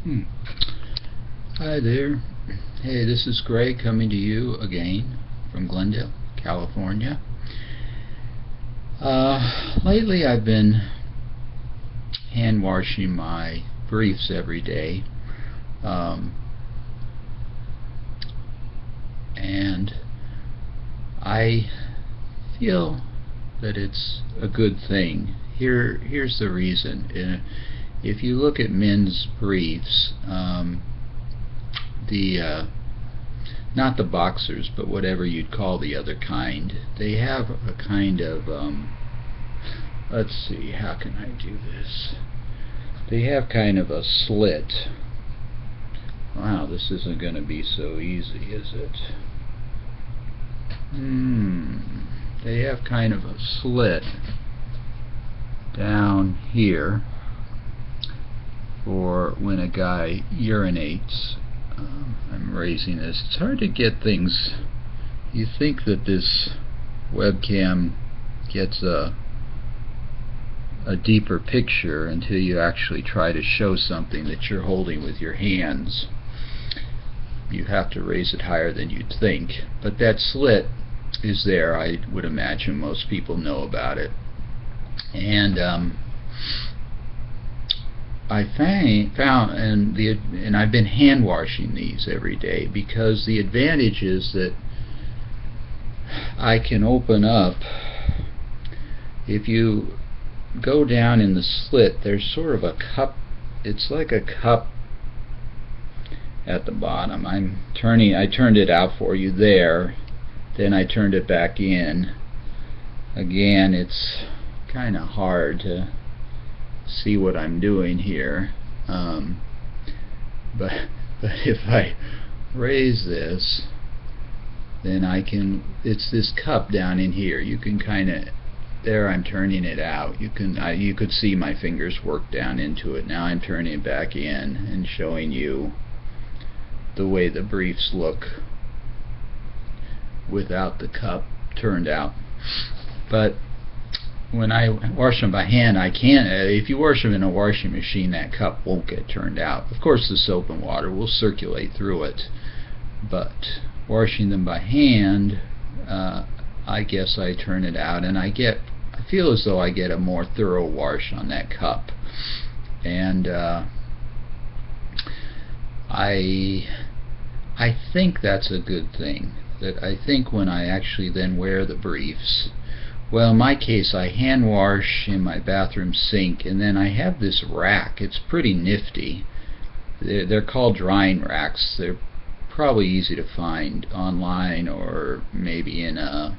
Hmm. Hi there. Hey, this is Greg coming to you again from Glendale, California. Lately I've been hand washing my briefs every day, um, and I feel that it's a good thing. Here's the reason. If you look at men's briefs, the not the boxers, but whatever you'd call the other kind, they have a kind of let's see, how can I do this? They have kind of a slit. Wow, this isn't going to be so easy, is it? They have kind of a slit down here for when a guy urinates. I'm raising this. It's hard to get things. You think that this webcam gets a deeper picture until you actually try to show something that you're holding with your hands. You have to raise it higher than you'd think. But that slit is there. I would imagine most people know about it. And I found, and I've been hand washing these every day, because the advantage is that I can open up. If you go down in the slit, there's sort of a cup. It's like a cup at the bottom. I turned it out for you there, then I turned it back in. Again, it's kind of hard to see what I'm doing here, but if I raise this, then I can, it's this cup down in here. You can kind of, there I'm turning it out. You could see my fingers work down into it. Now I'm turning it back in and showing you the way the briefs look without the cup turned out. But when I wash them by hand, I can't. If you wash them in a washing machine, that cup won't get turned out. Of course, the soap and water will circulate through it, but washing them by hand, I guess I turn it out, and I feel as though I get a more thorough wash on that cup. And I think that's a good thing. That I think when I actually then wear the briefs, well, in my case, I hand wash in my bathroom sink, and then I have this rack. It's pretty nifty. They're called drying racks. They're probably easy to find online, or maybe in a,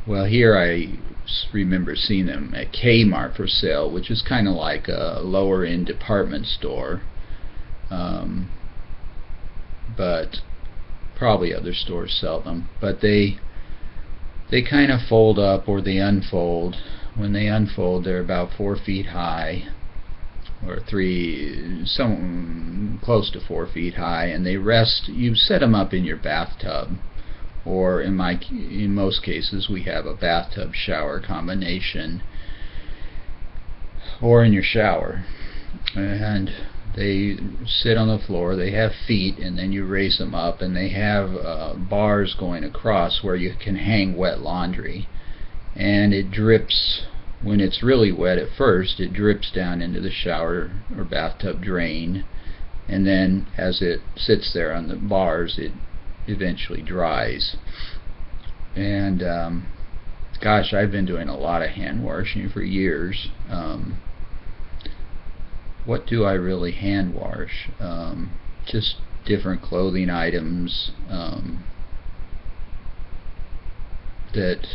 well, here I remember seeing them at Kmart for sale, which is kind of like a lower end department store, but probably other stores sell them. But they kind of fold up, or they unfold. When they unfold, they're about 4 feet high, or some close to 4 feet high, and they rest. You set them up in your bathtub, or in most cases we have a bathtub shower combination, or in your shower, and they sit on the floor. They have feet, and then you raise them up, and they have bars going across where you can hang wet laundry, and it drips. When it's really wet at first, it drips down into the shower or bathtub drain, and then as it sits there on the bars, it eventually dries. And gosh, I've been doing a lot of hand washing for years. What do I really hand wash? Just different clothing items that,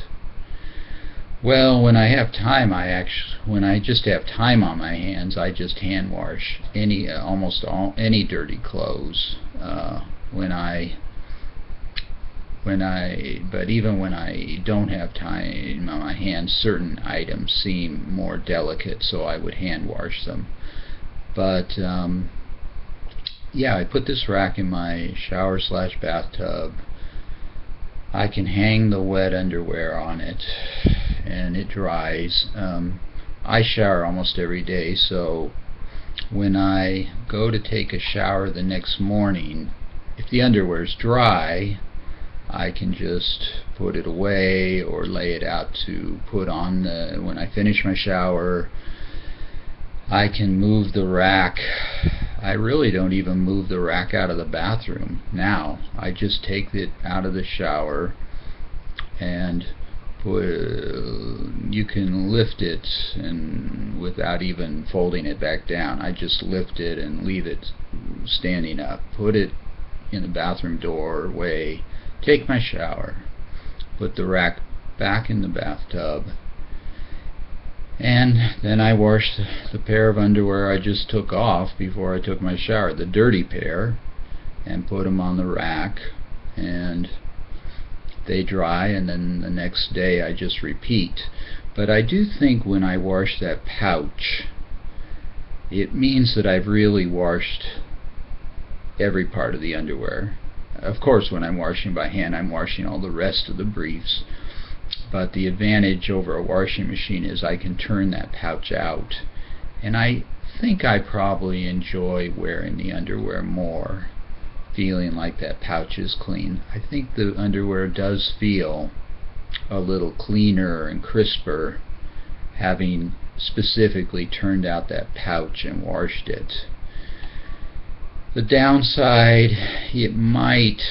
well, when I have time, when I just have time on my hands, I just hand wash almost any dirty clothes. But even when I don't have time on my hands, certain items seem more delicate, so I would hand wash them. But yeah, I put this rack in my shower/bathtub. I can hang the wet underwear on it, and it dries. I shower almost every day, so when I go to take a shower the next morning, if the underwear is dry, I can just put it away or lay it out to put on when I finish my shower. I can move the rack. I really don't even move the rack out of the bathroom now. I just take it out of the shower and you can lift it and without even folding it back down. I just lift it and leave it standing up, put it in the bathroom doorway, take my shower, put the rack back in the bathtub, and then I wash the pair of underwear I just took off before I took my shower, the dirty pair, and put them on the rack, and they dry, and then the next day I just repeat. But I do think when I wash that pouch, it means that I've really washed every part of the underwear. Of course, when I'm washing by hand, I'm washing all the rest of the briefs, but the advantage over a washing machine is I can turn that pouch out, and I think I probably enjoy wearing the underwear more, feeling like that pouch is clean. I think the underwear does feel a little cleaner and crisper having specifically turned out that pouch and washed it. The downside, it might,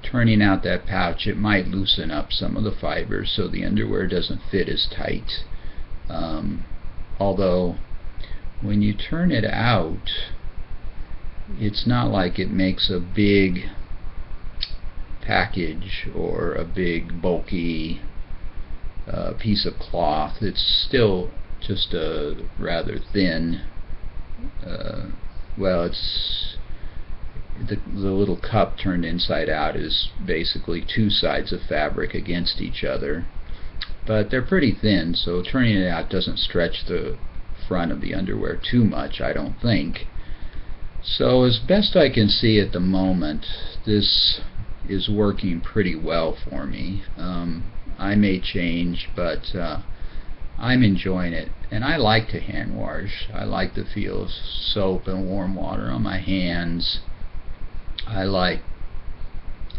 turning out that pouch, it might loosen up some of the fibers so the underwear doesn't fit as tight. Although when you turn it out, it's not like it makes a big package or a big bulky piece of cloth. It's still just a rather thin, it's the little cup turned inside out is basically two sides of fabric against each other, but they're pretty thin, so turning it out doesn't stretch the front of the underwear too much, I don't think. So as best I can see at the moment, this is working pretty well for me. I may change, but I'm enjoying it, and I like to hand wash. I like the feel of soap and warm water on my hands. I like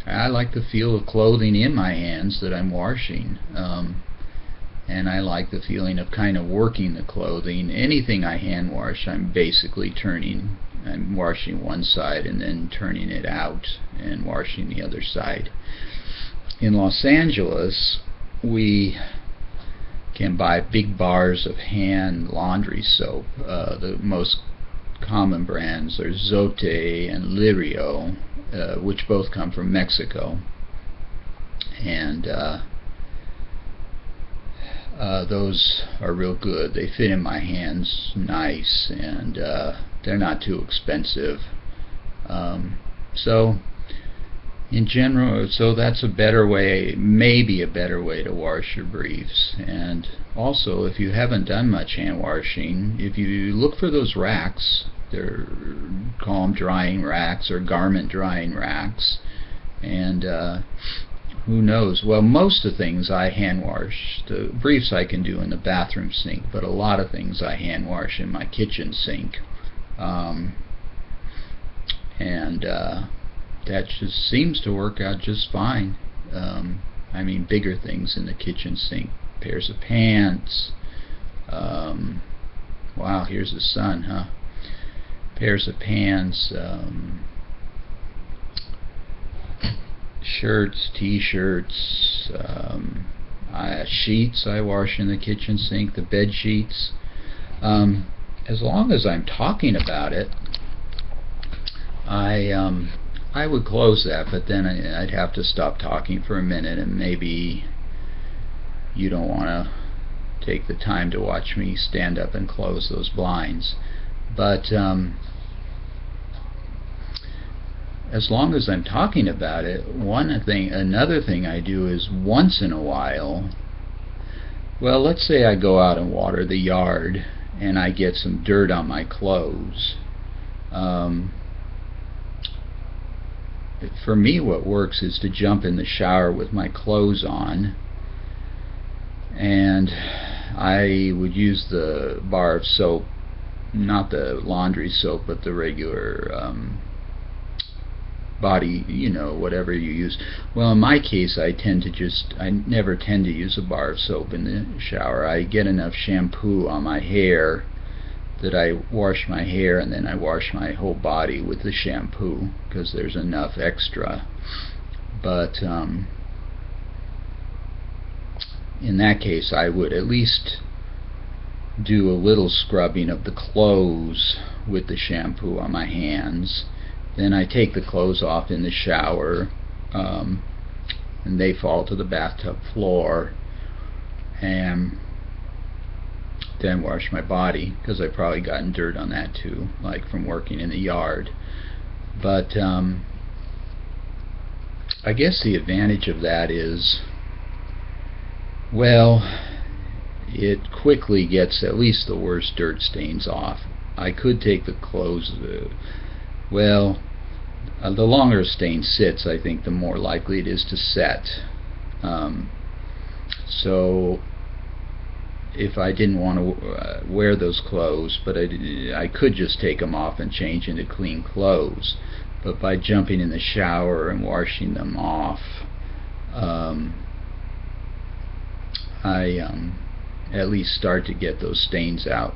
the feel of clothing in my hands that I'm washing, and I like the feeling of kind of working the clothing. Anything I hand wash, I'm washing one side and then turning it out and washing the other side. In Los Angeles, we can buy big bars of hand laundry soap. The most common brands are Zote and Lirio, which both come from Mexico, and those are real good. They fit in my hands nice, and they're not too expensive. So in general, that's a better way, maybe a better way to wash your briefs. And also, if you haven't done much hand washing, if you look for those racks, they're call them drying racks or garment drying racks, and who knows, well, most of the things I hand wash. The briefs I can do in the bathroom sink, but a lot of things I hand wash in my kitchen sink, that just seems to work out just fine. I mean, bigger things in the kitchen sink, pairs of pants, wow, here's the sun, huh? Pairs of pants, shirts, t-shirts, sheets I wash in the kitchen sink, the bed sheets. As long as I'm talking about it, I would close that, but then I'd have to stop talking for a minute, and maybe you don't want to take the time to watch me stand up and close those blinds. But as long as I'm talking about it, another thing I do is once in a while, well, let's say I go out and water the yard and I get some dirt on my clothes. For me, what works is to jump in the shower with my clothes on, and I would use the bar of soap, not the laundry soap, but the regular body, whatever you use. Well, in my case, I never tend to use a bar of soap in the shower. I get enough shampoo on my hair that I wash my hair, and then I wash my whole body with the shampoo because there's enough extra. But in that case, I would at least do a little scrubbing of the clothes with the shampoo on my hands. Then I take the clothes off in the shower, and they fall to the bathtub floor, and then wash my body, because I've probably gotten dirt on that too, like from working in the yard. But I guess the advantage of that is, well, it quickly gets at least the worst dirt stains off. I could take the clothes, the longer a stain sits, I think the more likely it is to set. So if I didn't want to wear those clothes, but I could just take them off and change into clean clothes. But by jumping in the shower and washing them off, I at least start to get those stains out.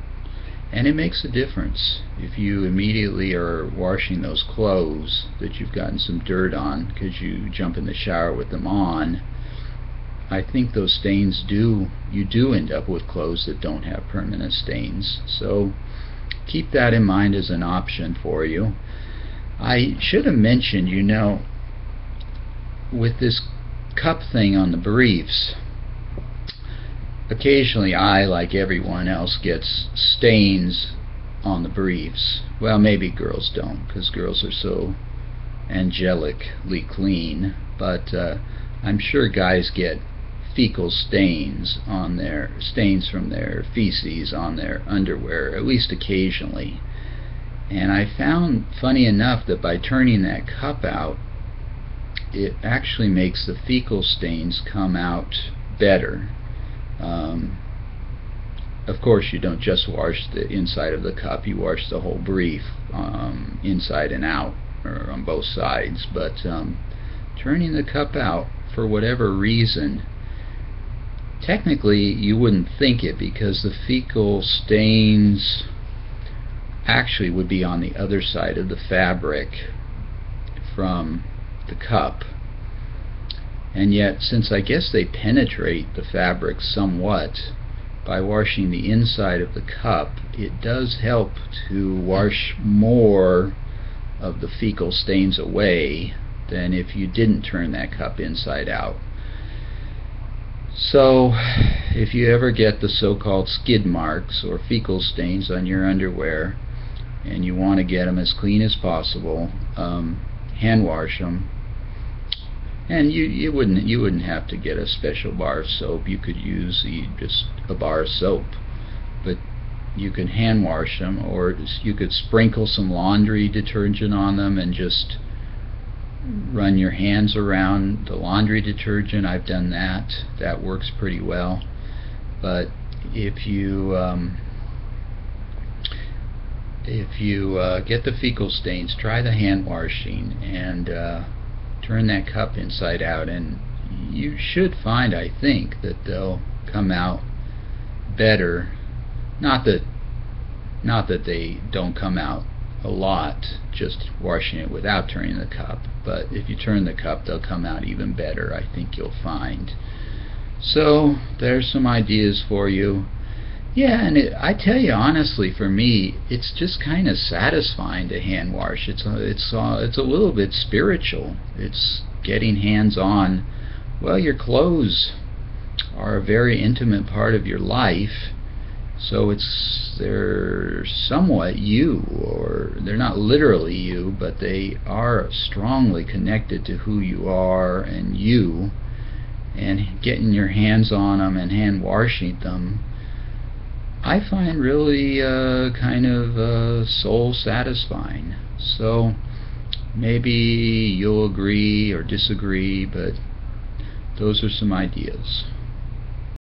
And it makes a difference if you immediately are washing those clothes that you've gotten some dirt on because you jump in the shower with them on. I think those stains you do end up with clothes that don't have permanent stains. So keep that in mind as an option for you. I should have mentioned, with this cup thing on the briefs, occasionally I, like everyone else, gets stains on the briefs. Well, maybe girls don't, because girls are so angelically clean, but I'm sure guys get fecal stains from their feces on their underwear, at least occasionally. And I found, funny enough, that by turning that cup out, it actually makes the fecal stains come out better. Of course, you don't just wash the inside of the cup, you wash the whole brief, inside and out, or on both sides. But turning the cup out, for whatever reason, technically you wouldn't think it, because the fecal stains actually would be on the other side of the fabric from the cup. And yet, since I guess they penetrate the fabric somewhat, by washing the inside of the cup, it does help to wash more of the fecal stains away than if you didn't turn that cup inside out. So if you ever get the so-called skid marks or fecal stains on your underwear and you want to get them as clean as possible, hand wash them. And you wouldn't have to get a special bar of soap. You could use just a bar of soap, but you can hand wash them, or you could sprinkle some laundry detergent on them and just run your hands around the laundry detergent. I've done that. That works pretty well. But if you get the fecal stains, try the hand washing and turn that cup inside out, and you should find, I think, that they'll come out better. Not that they don't come out a lot just washing it without turning the cup, but if you turn the cup, they'll come out even better, I think you'll find. So there's some ideas for you. Yeah, and I tell you honestly, for me, it's just kind of satisfying to hand wash. It's a little bit spiritual. It's getting hands on. Well, your clothes are a very intimate part of your life, so they're somewhat you, or they're not literally you, but they are strongly connected to who you are and you. And getting your hands on them and hand washing them, I find really kind of soul satisfying. So maybe you'll agree or disagree, but those are some ideas.